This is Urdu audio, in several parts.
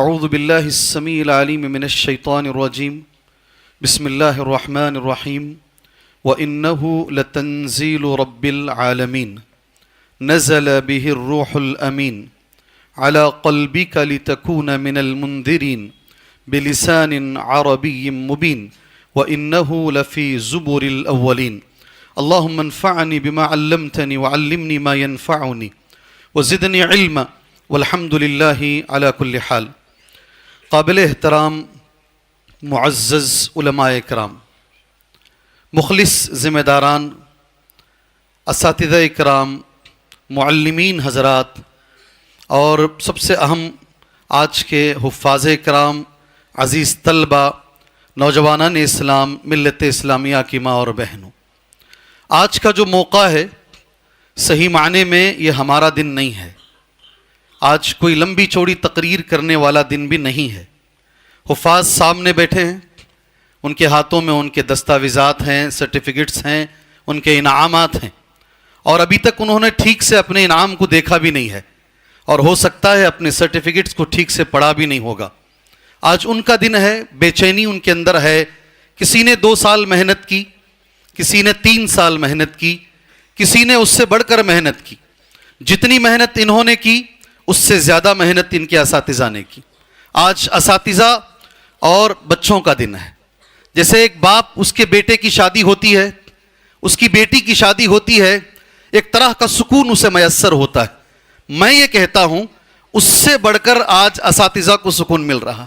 اعوذ باللہ السمیع العلیم من الشیطان الرجیم بسم اللہ الرحمن الرحیم وَإِنَّهُ لَتَنزِيلُ رَبِّ الْعَالَمِينَ نَزَلَ بِهِ الرُّوحُ الْأَمِينُ عَلَى قَلْبِكَ لِتَكُونَ مِنَ الْمُنذِرِينَ بِلِسَانٍ عَرَبِيٍّ مُبِينٍ وَإِنَّهُ لَفِي زُبُرِ الْأَوَّلِينَ اللهم انفعني بما علمتني وعلمني ما ينفعني وزدني علما والحمد لله على كل حال. قابل احترام معزز علماء کرام، مخلص ذمہ داران، اساتذہ کرام، معلمین حضرات اور سب سے اہم آج کے حفاظ کرام، عزیز طلبہ، نوجوانان اسلام، ملت اسلامیہ کی ماں اور بہنوں، آج کا جو موقع ہے صحیح معنی میں یہ ہمارا دن نہیں ہے. آج کوئی لمبی چوڑی تقریر کرنے والا دن بھی نہیں ہے. حفاظ سامنے بیٹھے ہیں، ان کے ہاتھوں میں ان کے دستاویزات ہیں، سرٹیفکیٹس ہیں، ان کے انعامات ہیں، اور ابھی تک انہوں نے ٹھیک سے اپنے انعام کو دیکھا بھی نہیں ہے، اور ہو سکتا ہے اپنے سرٹیفکیٹس کو ٹھیک سے پڑھا بھی نہیں ہوگا. آج ان کا دن ہے، بے چینی ان کے اندر ہے. کسی نے 2 سال محنت کی، کسی نے 3 سال محنت کی، کسی نے اس سے بڑھ کر محنت کی. جتنی محنت انہوں نے کی اس سے زیادہ محنت ان کے اساتذہ نے کی. آج اساتذہ اور بچوں کا دن ہے. جیسے ایک باپ، اس کے بیٹے کی شادی ہوتی ہے، اس کی بیٹی کی شادی ہوتی ہے، ایک طرح کا سکون اسے میسر ہوتا ہے. میں یہ کہتا ہوں اس سے بڑھ کر آج اساتذہ کو سکون مل رہا.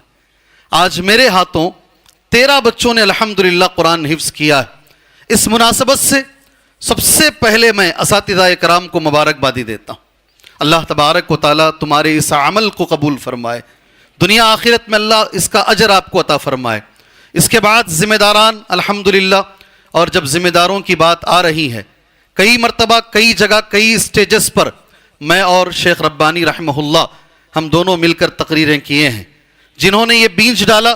آج میرے ہاتھوں 13 بچوں نے الحمدللہ قرآن حفظ کیا ہے. اس مناسبت سے سب سے پہلے میں اساتذہ کرام کو مبارکبادی دیتا ہوں. اللہ تبارک و تعالیٰ تمہارے اس عمل کو قبول فرمائے، دنیا آخرت میں اللہ اس کا اجر آپ کو عطا فرمائے. اس کے بعد ذمہ داران الحمدللہ، اور جب ذمہ داروں کی بات آ رہی ہے، کئی مرتبہ، کئی جگہ، کئی اسٹیجز پر میں اور شیخ ربانی رحمہ اللہ ہم دونوں مل کر تقریریں کیے ہیں. جنہوں نے یہ بیج ڈالا،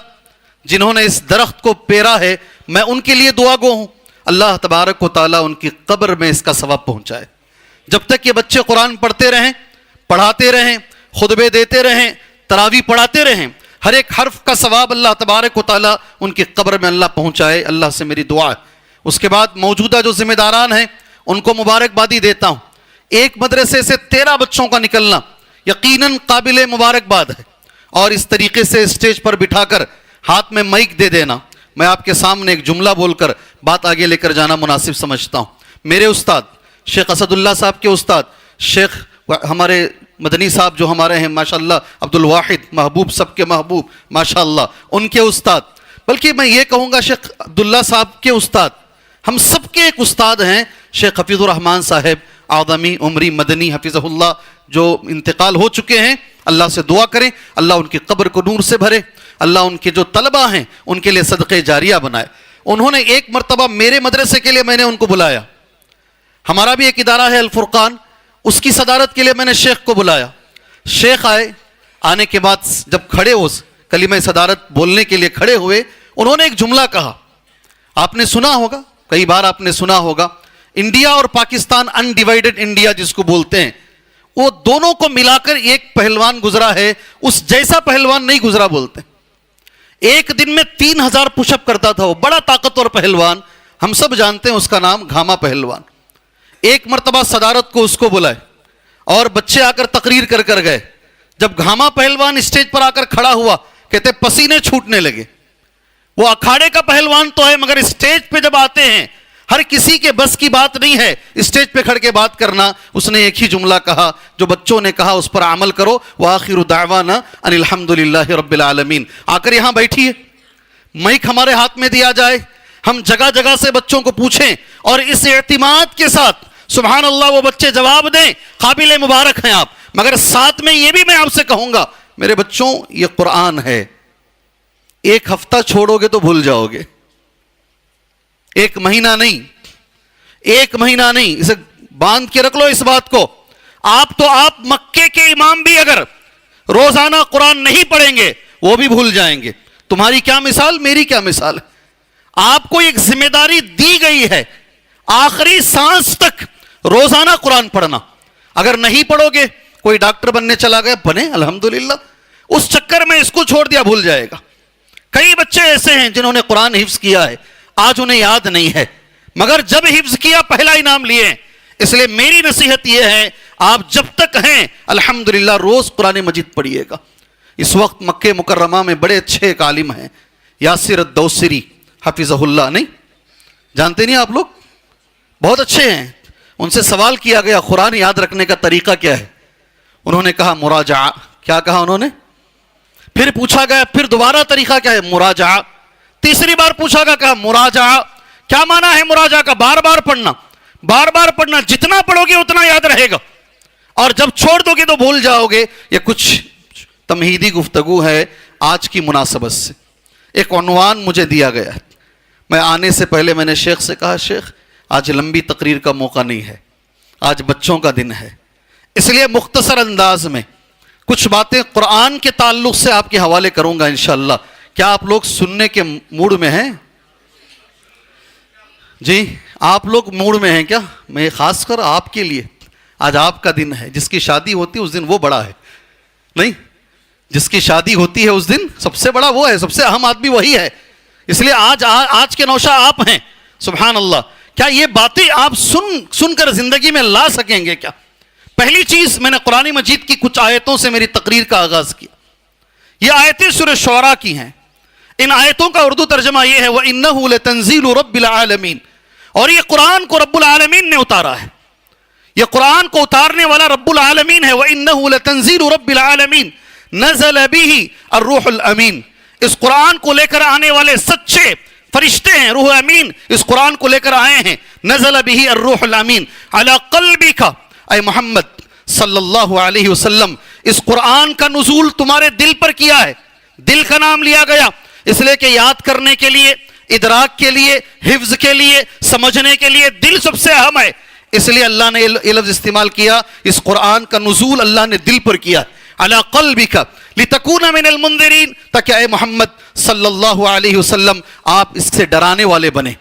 جنہوں نے اس درخت کو پیرا ہے، میں ان کے لیے دعا گو ہوں. اللہ تبارک و تعالیٰ ان کی قبر میں اس کا ثواب پہنچائے. جب تک یہ بچے قرآن پڑھتے رہیں، پڑھاتے رہیں، خطبے دیتے رہیں، تراویح پڑھاتے رہیں، ہر ایک حرف کا ثواب اللہ تبارک و تعالیٰ ان کی قبر میں اللہ پہنچائے. اللہ سے میری دعا ہے. اس کے بعد موجودہ جو ذمہ داران ہیں ان کو مبارکبادی دیتا ہوں. ایک مدرسے سے 13 بچوں کا نکلنا یقیناً قابل مبارکباد ہے، اور اس طریقے سے اسٹیج پر بٹھا کر ہاتھ میں مائک دے دینا، میں آپ کے سامنے ایک جملہ بول کر بات آگے لے کر جانا مناسب سمجھتا ہوں. میرے استاد شیخ اسد اللہ صاحب کے استاد شیخ ہمارے مدنی صاحب جو ہمارے ہیں ماشاءاللہ، عبد الواحد محبوب، سب کے محبوب ماشاءاللہ، ان کے استاد، بلکہ میں یہ کہوں گا شیخ عبداللہ صاحب کے استاد، ہم سب کے ایک استاد ہیں شیخ حفیظ الرحمان صاحب آدمی عمری مدنی حفظہ اللہ، جو انتقال ہو چکے ہیں. اللہ سے دعا کریں اللہ ان کی قبر کو نور سے بھرے، اللہ ان کے جو طلبہ ہیں ان کے لیے صدقے جاریہ بنائے. انہوں نے ایک مرتبہ میرے مدرسے کے لیے میں نے ان کو بلایا. ہمارا بھی ایک ادارہ ہے الفرقان، اس کی صدارت کے لیے میں نے شیخ کو بلایا. شیخ آئے، آنے کے بعد جب کھڑے ہو کلمہ صدارت بولنے کے لیے کھڑے ہوئے، انہوں نے ایک جملہ کہا. آپ نے سنا ہوگا، کئی بار آپ نے سنا ہوگا، انڈیا اور پاکستان انڈیوائیڈڈ انڈیا جس کو بولتے ہیں، وہ دونوں کو ملا کر ایک پہلوان گزرا ہے، اس جیسا پہلوان نہیں گزرا بولتے. ایک دن میں 3000 پش اپ کرتا تھا وہ، بڑا طاقتور پہلوان، ہم سب جانتے ہیں اس کا نام گھاما پہلوان. ایک مرتبہ صدارت کو اس کو بلائے اور بچے آ کر تقریر کر کر گئے. جب گھاما پہلوان اسٹیج پر آ کر کھڑا ہوا، کہتے پسینے چھوٹنے لگے. وہ اکھاڑے کا پہلوان تو ہے مگر اسٹیج پہ جب آتے ہیں ہر کسی کے بس کی بات نہیں ہے اسٹیج پہ کھڑ کے بات کرنا. اس نے ایک ہی جملہ کہا جو بچوں نے کہا، اس پر عمل کرو. وآخر دعوانا ان الحمدللہ رب العالمین. آ کر یہاں بیٹھیے، مائک ہمارے ہاتھ میں دیا جائے، ہم جگہ جگہ سے بچوں کو پوچھیں، اور اس اعتماد کے ساتھ سبحان اللہ وہ بچے جواب دیں. قابل مبارک ہیں آپ. مگر ساتھ میں یہ بھی میں آپ سے کہوں گا میرے بچوں، یہ قرآن ہے، ایک ہفتہ چھوڑو گے تو بھول جاؤ گے. ایک مہینہ نہیں، ایک مہینہ نہیں، اسے باندھ کے رکھ لو اس بات کو. آپ مکے کے امام بھی اگر روزانہ قرآن نہیں پڑھیں گے وہ بھی بھول جائیں گے. تمہاری کیا مثال، میری کیا مثال ہے. آپ کو ایک ذمہ داری دی گئی ہے آخری سانس تک روزانہ قرآن پڑھنا. اگر نہیں پڑھو گے، کوئی ڈاکٹر بننے چلا گیا، بنے الحمدللہ، اس چکر میں اس کو چھوڑ دیا بھول جائے گا. کئی بچے ایسے ہیں جنہوں نے قرآن حفظ کیا ہے, آج انہیں یاد نہیں ہے, مگر جب حفظ کیا پہلا انعام لیے. اس لیے میری نصیحت یہ ہے, آپ جب تک ہیں الحمدللہ روز قرآن مجید پڑھیے گا. اس وقت مکہ مکرمہ میں بڑے اچھے ایک عالم ہیں, یاسر الدوسری حفظہ اللہ, نہیں جانتے نہیں آپ لوگ, بہت اچھے ہیں. ان سے سوال کیا گیا قرآن یاد رکھنے کا طریقہ کیا ہے, انہوں نے کہا مراجعہ. کیا کہا انہوں نے؟ پھر پوچھا گیا پھر دوبارہ طریقہ کیا ہے؟ مراجعہ. تیسری بار پوچھا گیا, کہا مراجعہ. کیا معنی ہے مراجعہ کا؟ بار بار پڑھنا, بار بار پڑھنا, جتنا پڑھو گے اتنا یاد رہے گا, اور جب چھوڑ دو گے تو بھول جاؤ گے. یہ کچھ تمہیدی گفتگو ہے آج کی مناسبت سے. ایک عنوان مجھے دیا گیا ہے, میں آنے سے پہلے میں نے شیخ سے کہا شیخ آج لمبی تقریر کا موقع نہیں ہے, آج بچوں کا دن ہے, اس لیے مختصر انداز میں کچھ باتیں قرآن کے تعلق سے آپ کے حوالے کروں گا انشاءاللہ. کیا آپ لوگ سننے کے موڈ میں ہیں؟ جی آپ لوگ موڈ میں ہیں کیا؟ میں خاص کر آپ کے لیے, آج آپ کا دن ہے. جس کی شادی ہوتی ہے اس دن وہ بڑا ہے, نہیں جس کی شادی ہوتی ہے اس دن سب سے بڑا وہ ہے, سب سے اہم آدمی وہی ہے. اس لیے آج کے نوشہ آپ ہیں. سبحان اللہ. کیا یہ باتیں آپ سن کر زندگی میں لا سکیں گے کیا؟ پہلی چیز, میں نے قرآن مجید کی کچھ آیتوں سے میری تقریر کا آغاز کیا. یہ آیتیں سورہ شعراء کی ہیں. ان آیتوں کا اردو ترجمہ یہ ہے وَإِنَّهُ لَتَنزِيلُ رَبِّ الْعَالَمِينَ, اور یہ قرآن کو رب العالمین نے اتارا ہے. یہ قرآن کو اتارنے والا رب العالمین ہے. وَإِنَّهُ لَتَنزِيلُ رَبِّ الْعَالَمِينَ نَزَلَ بِهِ الروح الامین. اس قرآن کو لے کر آنے والے سچے فرشتے ہیں, روح امین اس قرآن کو لے کر آئے ہیں. نزل به الروح الامین علی قلبک, اے محمد صلی اللہ علیہ وسلم اس قرآن کا نزول تمہارے دل پر کیا ہے. دل کا نام لیا گیا اس لیے کہ یاد کرنے کے لیے, ادراک کے لیے, حفظ کے لیے, سمجھنے کے لیے دل سب سے اہم ہے. اس لیے اللہ نے یہ لفظ استعمال کیا, اس قرآن کا نزول اللہ نے دل پر کیا. علی قلبک لتکون من المنذرین, تاکہ اے محمد صلی اللہ علیہ وسلم آپ اس سے ڈرانے والے بنے,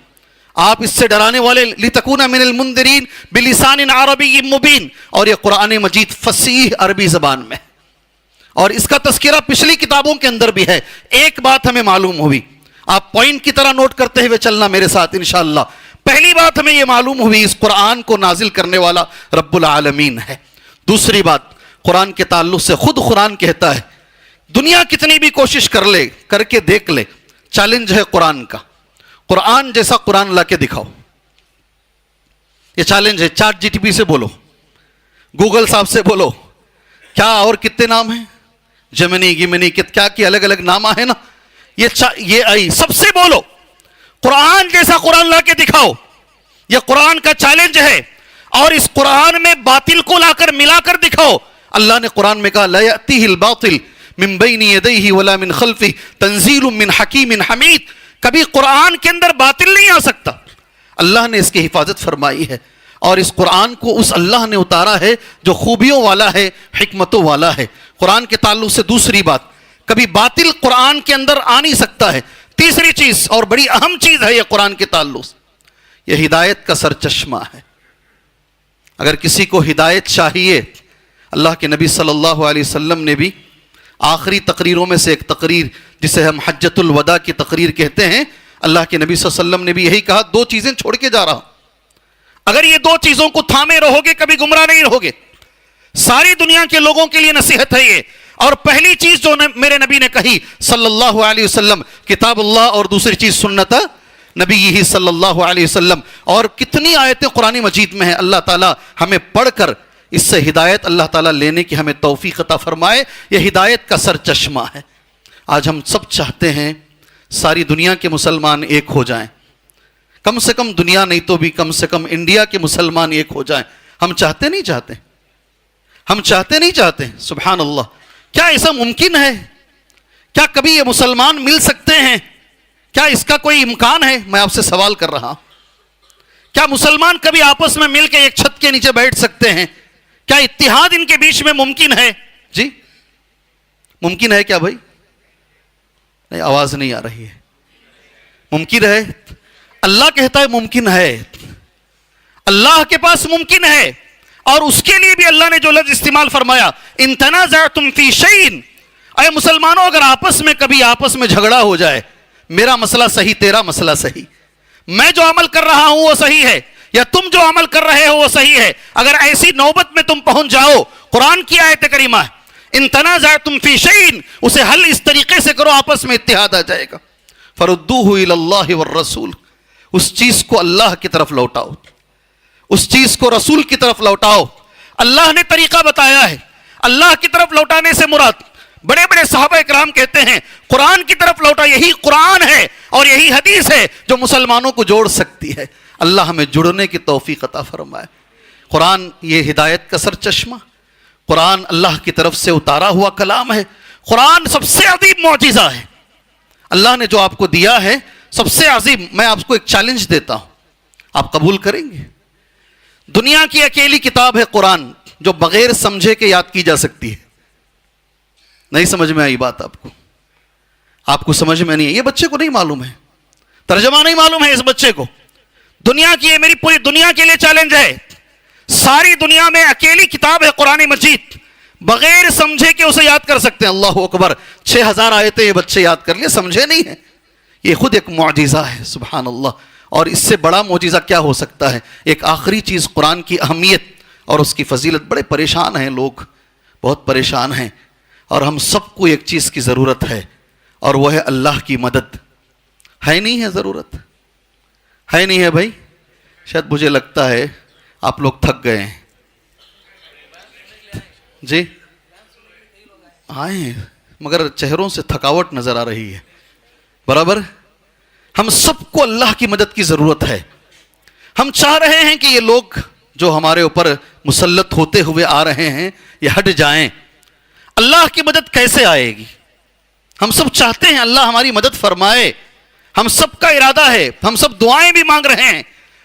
آپ اس سے ڈرانے والے. لتکون من المنذرین بلسان عربی مبین, اور یہ قرآن مجید فصیح عربی زبان میں, اور اس کا تذکرہ پچھلی کتابوں کے اندر بھی ہے. ایک بات ہمیں معلوم ہوئی, آپ پوائنٹ کی طرح نوٹ کرتے ہوئے چلنا میرے ساتھ انشاءاللہ. پہلی بات ہمیں یہ معلوم ہوئی اس قرآن کو نازل کرنے والا رب العالمین ہے. دوسری بات, قرآن کے تعلق سے خود قرآن کہتا ہے دنیا کتنی بھی کوشش کر لے, کر کے دیکھ لے, چیلنج ہے قرآن کا, قرآن جیسا قرآن لا کے دکھاؤ. یہ چیلنج ہے. چیٹ جی ٹی پی سے بولو, گوگل صاحب سے بولو, کیا اور کتنے نام ہیں, جمنی گمنی کیا کی الگ الگ نام ہیں نا, یہ آئی سب سے بولو قرآن جیسا قرآن لا کے دکھاؤ. یہ قرآن کا چیلنج ہے, اور اس قرآن میں باطل کو لا کر ملا کر دکھاؤ. اللہ نے قرآن میں کہا لا یأتیہ الباطل من بین یدیہ ولا من خلفہ تنزیل من حکیم حمید. کبھی قرآن کے اندر باطل نہیں آ سکتا. اللہ نے اس کی حفاظت فرمائی ہے, اور اس قرآن کو اس اللہ نے اتارا ہے جو خوبیوں والا ہے, حکمتوں والا ہے. قرآن کے تعلق سے دوسری بات, کبھی باطل قرآن کے اندر آ نہیں سکتا ہے. تیسری چیز اور بڑی اہم چیز ہے یہ قرآن کے تعلق سے, یہ ہدایت کا سرچشمہ ہے. اگر کسی کو ہدایت چاہیے, اللہ کے نبی صلی اللہ علیہ وسلم نے بھی آخری تقریروں میں سے ایک تقریر جسے ہم حجۃ الوداع کی تقریر کہتے ہیں, اللہ کے نبی صلی اللہ علیہ وسلم نے بھی یہی کہا, دو چیزیں چھوڑ کے جا رہا ہوں, اگر یہ دو چیزوں کو تھامے رہو گے کبھی گمراہ نہیں رہو گے. ساری دنیا کے لوگوں کے لیے نصیحت ہے یہ. اور پہلی چیز جو میرے نبی نے کہی صلی اللہ علیہ وسلم, کتاب اللہ, اور دوسری چیز سنت نبی ہی صلی اللہ علیہ وسلم. اور کتنی آیتیں قرآن مجید میں ہیں. اللہ تعالیٰ ہمیں پڑھ کر اس سے ہدایت اللہ تعالیٰ لینے کی ہمیں توفیق عطا فرمائے. یہ ہدایت کا سر چشمہ ہے. آج ہم سب چاہتے ہیں ساری دنیا کے مسلمان ایک ہو جائیں, کم سے کم دنیا نہیں تو بھی کم سے کم انڈیا کے مسلمان ایک ہو جائیں. ہم چاہتے نہیں چاہتے, ہم چاہتے نہیں چاہتے. سبحان اللہ. کیا ایسا ممکن ہے؟ کیا کبھی یہ مسلمان مل سکتے ہیں؟ کیا اس کا کوئی امکان ہے؟ میں آپ سے سوال کر رہا ہوں. کیا مسلمان کبھی آپس میں مل کے ایک چھت کے نیچے بیٹھ سکتے ہیں؟ کیا اتحاد ان کے بیچ میں ممکن ہے؟ جی ممکن ہے کیا بھائی؟ نہیں, آواز نہیں آ رہی ہے. ممکن ہے. اللہ کہتا ہے ممکن ہے. اللہ کے پاس ممکن ہے, اور اس کے لیے بھی اللہ نے جو لفظ استعمال فرمایا ان تنازعتم فی شیء, اے مسلمانوں اگر آپس میں کبھی آپس میں جھگڑا ہو جائے، میرا مسئلہ صحیح تیرا مسئلہ صحیح، میں جو عمل کر رہا ہوں وہ صحیح ہے یا تم جو عمل کر رہے ہو وہ صحیح ہے، اگر ایسی نوبت میں تم پہنچ جاؤ، قرآن کی آیت کریمہ ہے ان تنازعتم فی شیء، اسے حل اس طریقے سے کرو آپس میں اتحاد آ جائے گا، فردوہ الی اللہ والرسول، اس چیز کو اللہ کی طرف لوٹاؤ، اس چیز کو رسول کی طرف لوٹاؤ۔ اللہ نے طریقہ بتایا ہے، اللہ کی طرف لوٹانے سے مراد بڑے بڑے صحابہ اکرام کہتے ہیں قرآن کی طرف لوٹا، یہی قرآن ہے اور یہی حدیث ہے جو مسلمانوں کو جوڑ سکتی ہے۔ اللہ ہمیں جڑنے کی توفیق عطا فرمائے۔ قرآن یہ ہدایت کا سر چشمہ، قرآن اللہ کی طرف سے اتارا ہوا کلام ہے، قرآن سب سے عظیم معجزہ ہے اللہ نے جو آپ کو دیا ہے، سب سے عظیم۔ میں آپ کو ایک چیلنج دیتا ہوں، آپ قبول کریں گے؟ دنیا کی اکیلی کتاب ہے قرآن جو بغیر سمجھے کے یاد کی جا سکتی ہے۔ نہیں سمجھ میں آئی بات آپ کو سمجھ میں نہیں ہے؟ یہ بچے کو نہیں معلوم ہے، ترجمہ نہیں معلوم ہے اس بچے کو۔ دنیا کی، یہ میری پوری دنیا کے لیے چیلنج ہے، ساری دنیا میں اکیلی کتاب ہے قرآن مجید، بغیر سمجھے کہ اسے یاد کر سکتے ہیں۔ اللہ اکبر، 6000 آیتیں یہ بچے یاد کر لیے، سمجھے نہیں ہے، یہ خود ایک معجزہ ہے، سبحان اللہ۔ اور اس سے بڑا معجزہ کیا ہو سکتا ہے؟ ایک آخری چیز، قرآن کی اہمیت اور اس کی فضیلت۔ بڑے پریشان ہیں لوگ، بہت پریشان ہیں، اور ہم سب کو ایک چیز کی ضرورت ہے، اور وہ ہے اللہ کی مدد۔ ہے نہیں ہے ضرورت؟ ہے نہیں ہے بھائی؟ شاید مجھے لگتا ہے آپ لوگ تھک گئے ہیں۔ جی آئے ہیں مگر چہروں سے تھکاوٹ نظر آ رہی ہے، برابر؟ ہم سب کو اللہ کی مدد کی ضرورت ہے۔ ہم چاہ رہے ہیں کہ یہ لوگ جو ہمارے اوپر مسلط ہوتے ہوئے آ رہے ہیں یہ ہٹ جائیں۔ اللہ کی مدد کیسے آئے گی؟ ہم سب چاہتے ہیں اللہ ہماری مدد فرمائے، ہم سب کا ارادہ ہے، ہم سب دعائیں بھی مانگ رہے ہیں،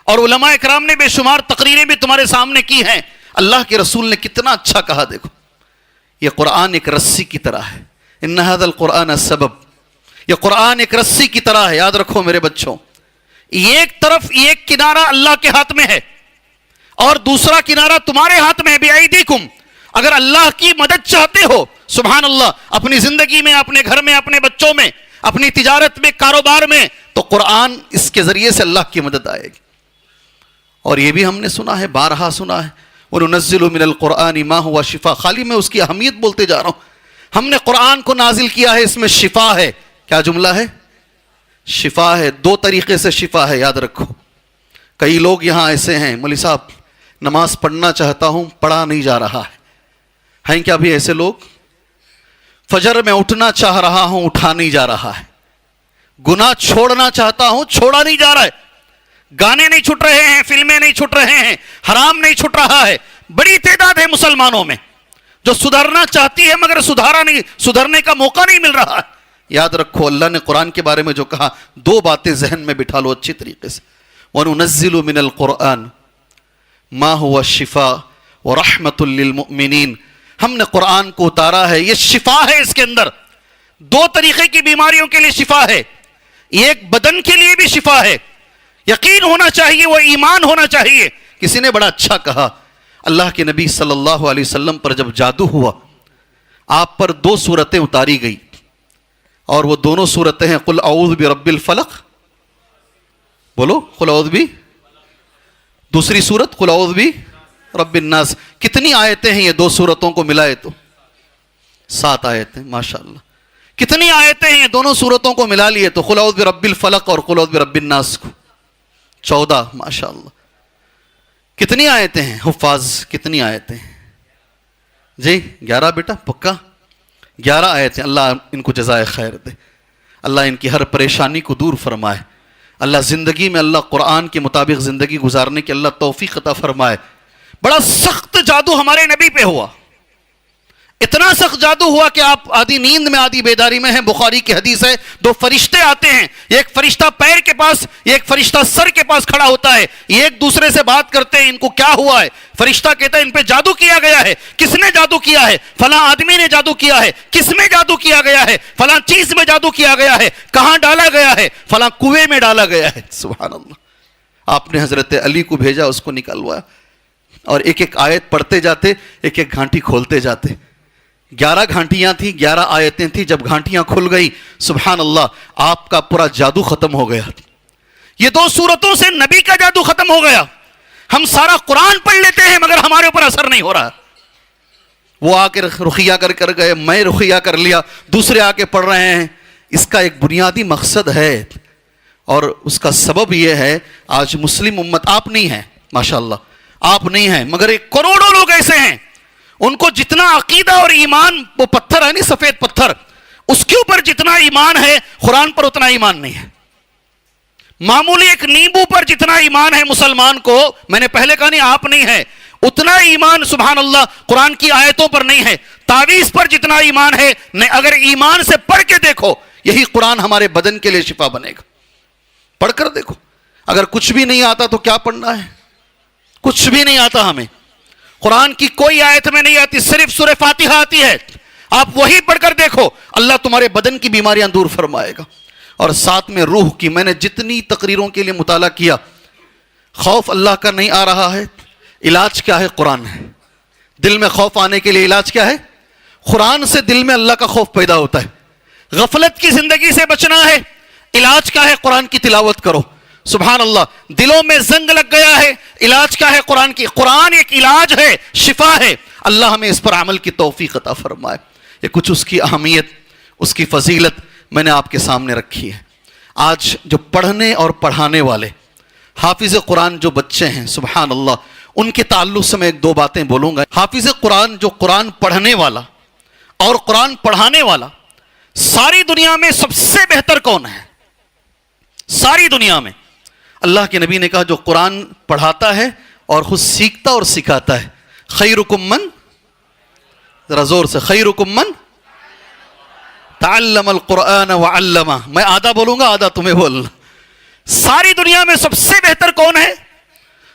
اور علماء اکرام نے بے شمار تقریریں بھی تمہارے سامنے کی ہیں۔ اللہ کے رسول نے کتنا اچھا کہا، دیکھو یہ قرآن ایک رسی کی طرح ہے، ان ھذا القرآن سبب، یہ قرآن ایک رسی کی طرح ہے۔ یاد رکھو میرے بچوں، ایک طرف ایک کنارہ اللہ کے ہاتھ میں ہے اور دوسرا کنارہ تمہارے ہاتھ میں ہے، بِأَيْدِيكُمْ۔ اگر اللہ کی مدد چاہتے ہو، سبحان اللہ، اپنی زندگی میں، اپنے گھر میں، اپنے بچوں میں، اپنی تجارت میں، کاروبار میں، تو قرآن اس کے ذریعے سے اللہ کی مدد آئے گی۔ اور یہ بھی ہم نے سنا ہے، بارہا سنا ہے، وَنُنَزِّلُ مِنَ الْقُرْآنِ مَا هُوَ شِفَاء۔ خالی میں اس کی اہمیت بولتے جا رہا ہوں۔ ہم نے قرآن کو نازل کیا ہے، اس میں شفا ہے۔ کیا جملہ ہے؟ شفا ہے۔ دو طریقے سے شفا ہے، یاد رکھو۔ کئی لوگ یہاں ایسے ہیں، مولوی صاحب نماز پڑھنا چاہتا ہوں، پڑھا نہیں جا رہا ہے۔ ہیں کیا بھی ایسے لوگ؟ فجر میں اٹھنا چاہ رہا ہوں، اٹھا نہیں جا رہا ہے۔ گناہ چھوڑنا چاہتا ہوں، چھوڑا نہیں جا رہا ہے۔ گانے نہیں چھٹ رہے ہیں، فلمیں نہیں چھٹ رہے ہیں، حرام نہیں چھٹ رہا ہے۔ بڑی تعداد ہے مسلمانوں میں جو سدھرنا چاہتی ہے مگر سدھرنے کا موقع نہیں مل رہا ہے۔ یاد رکھو اللہ نے قرآن کے بارے میں جو کہا، دو باتیں ذہن میں بٹھا لو اچھی طریقے سے۔ وَنُنَزِّلُ مِنَ الْقُرْآنِ مَا هُوَ شِفَاءٌ وَرَحْمَةٌ لِّلْمُؤْمِنِينَ۔ ہم نے قرآن کو اتارا ہے، یہ شفا ہے۔ اس کے اندر دو طریقے کی بیماریوں کے لیے شفا ہے، ایک بدن کے لیے بھی شفا ہے۔ یقین ہونا چاہیے، وہ ایمان ہونا چاہیے۔ کسی نے بڑا اچھا کہا، اللہ کے نبی صلی اللہ علیہ وسلم پر جب جادو ہوا، آپ پر دو صورتیں اتاری گئی، اور وہ دونوں صورتیں ہیں قل اعوذ برب الفلق، بولو قل اعوذ بھی، دوسری صورت قل اعوذ برب الناس۔ کتنی آیتیں ہیں یہ دو صورتوں کو ملائے تو؟ 7 آیتیں، ماشاءاللہ۔ کتنی آیتیں ہیں یہ دونوں صورتوں کو ملا لیے تو؟ قل اعوذ برب الفلق اور قل اعوذ برب الناس کو 14، ماشاءاللہ۔ کتنی آیتیں ہیں حفاظ؟ کتنی آیتیں ہیں جی؟ 11 بیٹا پکا؟ 11 آیتیں۔ اللہ ان کو جزائے خیر دے، اللہ ان کی ہر پریشانی کو دور فرمائے، اللہ زندگی میں اللہ قرآن کے مطابق زندگی گزارنے کی اللہ توفیق عطا فرمائے۔ بڑا سخت جادو ہمارے نبی پہ ہوا، اتنا سخت جادو ہوا کہ آپ آدھی نیند میں آدھی بیداری میں ہیں۔ بخاری کی حدیث ہے، 2 فرشتے آتے ہیں، ایک فرشتہ پیر کے پاس، ایک فرشتہ سر کے پاس کھڑا ہوتا ہے، یہ ایک دوسرے سے بات کرتے ہیں، ان کو کیا ہوا ہے؟ فرشتہ کہتا ہے ان پہ جادو کیا گیا ہے۔ کس نے جادو کیا ہے؟ فلاں آدمی نے جادو کیا ہے۔ کس میں جادو کیا گیا ہے؟ فلاں چیز میں جادو کیا گیا ہے۔ کہاں ڈالا گیا ہے؟ فلاں کنویں میں ڈالا گیا ہے۔ سبحان اللہ۔ آپ نے حضرت علی کو بھیجا، اس کو نکلوایا، اور ایک ایک آیت پڑھتے جاتے، ایک ایک گھانٹی کھولتے جاتے۔ 11 گھانٹیاں تھیں، 11 آیتیں تھیں. جب گھانٹیاں کھل گئی سبحان اللہ آپ کا پورا جادو ختم ہو گیا. یہ 2 سورتوں سے نبی کا جادو ختم ہو گیا. ہم سارا قرآن پڑھ لیتے ہیں مگر ہمارے اوپر اثر نہیں ہو رہا. وہ آ کے رخیہ کر گئے، میں رخیہ کر لیا، دوسرے آ کے پڑھ رہے ہیں. اس کا ایک بنیادی مقصد ہے اور اس کا سبب یہ ہے آج مسلم امت آپ نہیں ہیں، ماشاءاللہ آپ نہیں ہیں، مگر ایک کروڑوں لوگ ایسے ہیں ان کو جتنا عقیدہ اور ایمان، وہ پتھر ہے نہیں سفید پتھر، اس کے اوپر جتنا ایمان ہے قرآن پر اتنا ایمان نہیں ہے. معمولی ایک نیمبو پر جتنا ایمان ہے مسلمان کو، میں نے پہلے کہا نہیں آپ نہیں ہے، اتنا ایمان سبحان اللہ قرآن کی آیتوں پر نہیں ہے. تعویذ پر جتنا ایمان ہے نہیں. اگر ایمان سے پڑھ کے دیکھو یہی قرآن ہمارے بدن کے لیے شفا بنے گا. پڑھ کر دیکھو. اگر کچھ بھی نہیں آتا تو کیا پڑھنا ہے؟ کچھ بھی نہیں آتا ہمیں، قرآن کی کوئی آیت میں نہیں آتی، صرف سورہ فاتحہ آتی ہے. آپ وہی پڑھ کر دیکھو اللہ تمہارے بدن کی بیماریاں دور فرمائے گا. اور ساتھ میں روح کی، میں نے جتنی تقریروں کے لیے مطالعہ کیا، خوف اللہ کا نہیں آ رہا ہے، علاج کیا ہے؟ قرآن ہے. دل میں خوف آنے کے لیے علاج کیا ہے؟ قرآن سے دل میں اللہ کا خوف پیدا ہوتا ہے. غفلت کی زندگی سے بچنا ہے، علاج کیا ہے؟ قرآن کی تلاوت کرو. سبحان اللہ. دلوں میں زنگ لگ گیا ہے، علاج کیا ہے؟ قرآن کی. قرآن ایک علاج ہے، شفا ہے. اللہ ہمیں اس پر عمل کی توفیق عطا فرمائے. یہ کچھ اس کی اہمیت، اس کی فضیلت میں نے آپ کے سامنے رکھی ہے. آج جو پڑھنے اور پڑھانے والے حافظ قرآن جو بچے ہیں سبحان اللہ، ان کے تعلق سے میں 1-2 باتیں بولوں گا. حافظ قرآن جو قرآن پڑھنے والا اور قرآن پڑھانے والا، ساری دنیا میں سب سے بہتر کون ہے؟ ساری دنیا میں اللہ کے نبی نے کہا جو قرآن پڑھاتا ہے اور خود سیکھتا اور سکھاتا ہے. خیرکم من، ذرا زور سے، خیرکم من تعلم القرآن وعلمہ. میں آدھا بولوں گا، آدھا تمہیں بولنا. ساری دنیا میں سب سے بہتر کون ہے؟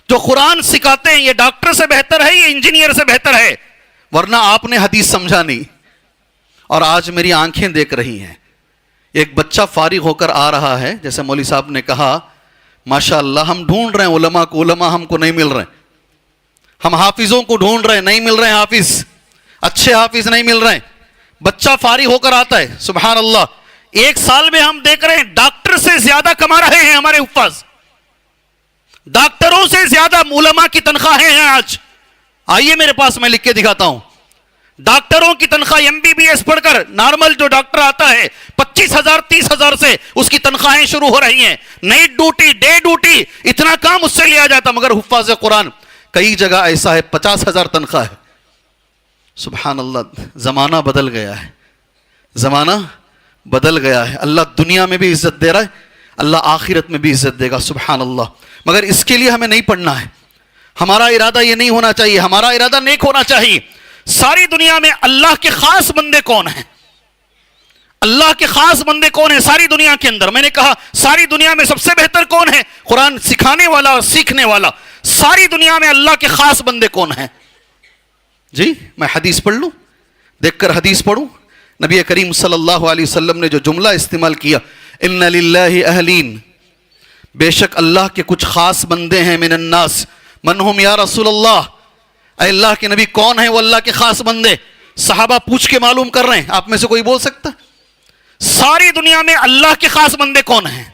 جو قرآن سکھاتے ہیں. یہ ڈاکٹر سے بہتر ہے، یہ انجینئر سے بہتر ہے، ورنہ آپ نے حدیث سمجھا نہیں. اور آج میری آنکھیں دیکھ رہی ہیں، ایک بچہ فارغ ہو کر آ رہا ہے، جیسے مولوی صاحب نے کہا ماشاءاللہ ہم ڈھونڈ رہے ہیں علماء کو، علماء ہم کو نہیں مل رہے ہیں. ہم حافظوں کو ڈھونڈ رہے ہیں، نہیں مل رہے ہیں حافظ، اچھے حافظ نہیں مل رہے ہیں. بچہ فارغ ہو کر آتا ہے سبحان اللہ. 1 سال میں ہم دیکھ رہے ہیں ڈاکٹر سے زیادہ کما رہے ہیں ہمارے حفاظ، ڈاکٹروں سے زیادہ علماء کی تنخواہیں ہیں آج. آئیے میرے پاس، میں لکھ کے دکھاتا ہوں. ڈاکٹروں کی تنخواہ MBBS پڑھ کر نارمل جو ڈاکٹر آتا ہے 25,000 30,000 سے اس کی تنخواہیں شروع ہو رہی ہیں. نائٹ ڈیوٹی، ڈے ڈیوٹی، اتنا کام اس سے لیا جاتا. مگر حفاظ قرآن کئی جگہ ایسا ہے 50,000 تنخواہ ہے. سبحان اللہ. زمانہ بدل گیا ہے، زمانہ بدل گیا ہے. اللہ دنیا میں بھی عزت دے رہا ہے، اللہ آخرت میں بھی عزت دے گا سبحان اللہ. مگر اس کے لیے ہمیں نہیں پڑھنا ہے. ہمارا ارادہ یہ نہیں ہونا چاہیے، ہمارا ارادہ نیک ہونا چاہیے. ساری دنیا میں اللہ کے خاص بندے کون ہیں؟ اللہ کے خاص بندے کون ہیں ساری دنیا کے اندر؟ میں نے کہا ساری دنیا میں سب سے بہتر کون ہے؟ قرآن سکھانے والا اور سیکھنے والا. ساری دنیا میں اللہ کے خاص بندے کون ہیں؟ جی میں حدیث پڑھ لوں، دیکھ کر حدیث پڑھوں. نبی کریم صلی اللہ علیہ وسلم نے جو جملہ استعمال کیا، ان للہ اہلین، بے شک اللہ کے کچھ خاص بندے ہیں. من الناس من ہم یا رسول اللہ، اے اللہ کے نبی کون ہیں وہ اللہ کے خاص بندے؟ صحابہ پوچھ کے معلوم کر رہے ہیں. آپ میں سے کوئی بول سکتا؟ ساری دنیا میں اللہ کے خاص بندے کون ہیں؟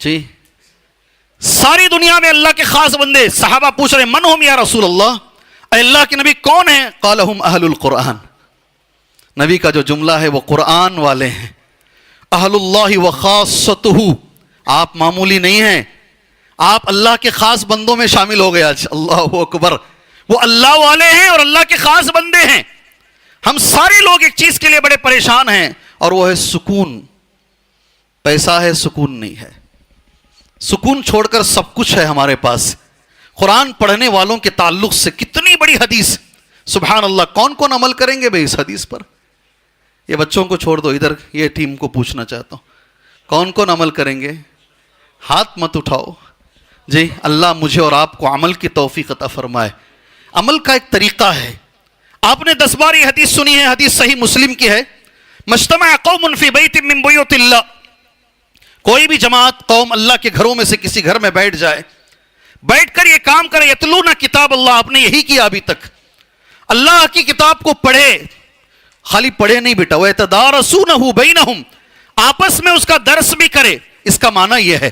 جی ساری دنیا میں اللہ کے خاص بندے. صحابہ پوچھ رہے ہیں من ہم یا رسول اللہ، اے اللہ کے نبی کون ہیں؟ قال ہم اہل القرآن. نبی کا جو جملہ ہے وہ قرآن والے ہیں. اہل اللہ وخاصتہ، آپ معمولی نہیں ہیں، آپ اللہ کے خاص بندوں میں شامل ہو گئے آج. اللہ اکبر. وہ اللہ والے ہیں اور اللہ کے خاص بندے ہیں. ہم سارے لوگ ایک چیز کے لیے بڑے پریشان ہیں اور وہ ہے سکون. پیسہ ہے، سکون نہیں ہے. سکون چھوڑ کر سب کچھ ہے ہمارے پاس. قرآن پڑھنے والوں کے تعلق سے کتنی بڑی حدیث سبحان اللہ. کون کون عمل کریں گے بھائی اس حدیث پر؟ یہ بچوں کو چھوڑ دو، ادھر یہ ٹیم کو پوچھنا چاہتا ہوں کون کون عمل کریں گے؟ ہاتھ مت اٹھاؤ. جی اللہ مجھے اور آپ کو عمل کی توفیق عطا فرمائے. عمل کا ایک طریقہ ہے. آپ نے 10 بار یہ حدیث سنی ہے، حدیث صحیح مسلم کی ہے. مجتمع قوم فی بیت من بیوت اللہ، کوئی بھی جماعت قوم اللہ کے گھروں میں سے کسی گھر میں بیٹھ جائے، بیٹھ کر یہ کام کرے، یتلون کتاب اللہ. آپ نے یہی کیا ابھی تک. اللہ کی کتاب کو پڑھے. خالی پڑھے نہیں بیٹا, وَيَتَدَارَسُونَهُ بَيْنَهُمْ, آپس میں اس کا درس بھی کرے. اس کا معنی یہ ہے,